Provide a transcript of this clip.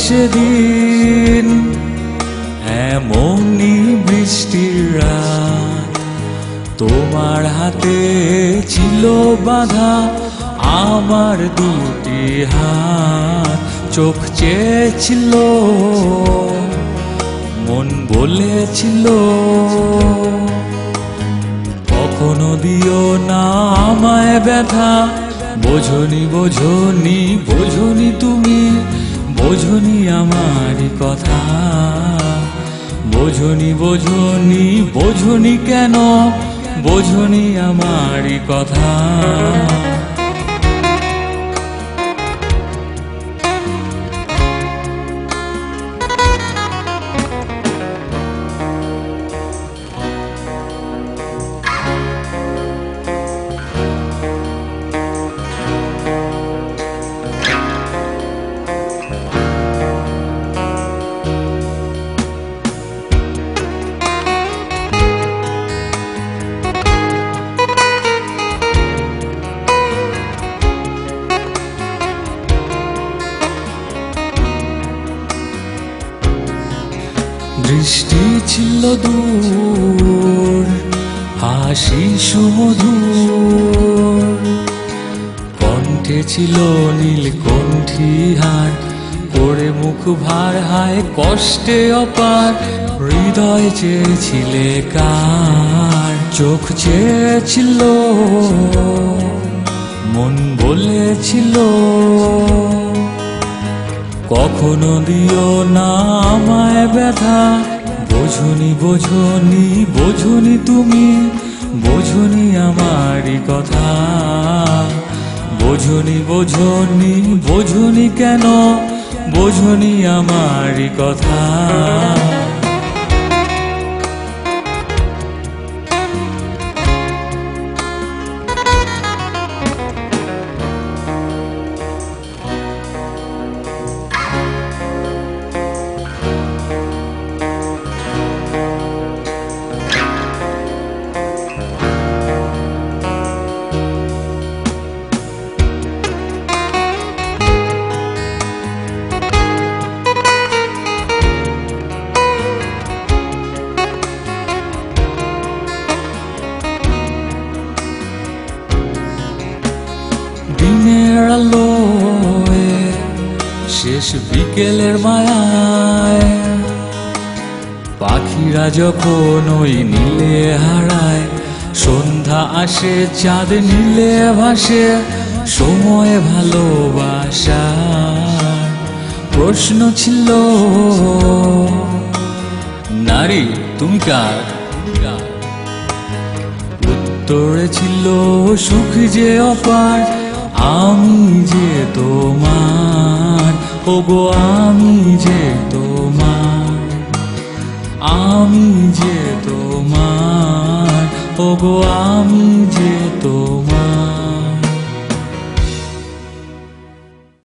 সেদিন এমনই বৃষ্টির রাত, তোমার হাতে ছিল বাঁধা আমার দুটি হাত। চোখ চেয়েছিল, মন বলেছিল, কখনো দিও না আমায় ব্যথা। বোঝনি বোঝনি বোঝনি তুমি, বোঝনি আমারই কথা। বোঝনি বোঝনি বোঝনি কেন, বোঝনি আমারই কথা। দৃষ্টি ছিল দূর, হাসি সুমধুর, কণ্ঠে ছিল নীলকণ্ঠী হার, করে মুখ ভার হায় কষ্টে অপার। হৃদয় চেয়েছিলে কার, চোখ চেয়েছিল, মন বলেছিল, কখনো দিও না আমায় ব্যথা। বোঝনি বোঝনি বোঝনি তুমি, বোঝনি আমারই কথা। বোঝনি বোঝনি বোঝনি কেন, বোঝনি আমারই কথা। দিনের আলোয় শেষ বিকেলের মায়ায়, পাখিরা যখন ওই নীলে হারায়, সন্ধ্যা আসে চাঁদ নীলে ভাসে, সময় ভালোবাসার প্রশ্ন ছিল, নারী তুমি কার? উত্তরে ছিল সুখ যে অপার, আমি যে তোমার, ওগো আমি যে তোমার, আমি যে তোমার, ওগো আমি যে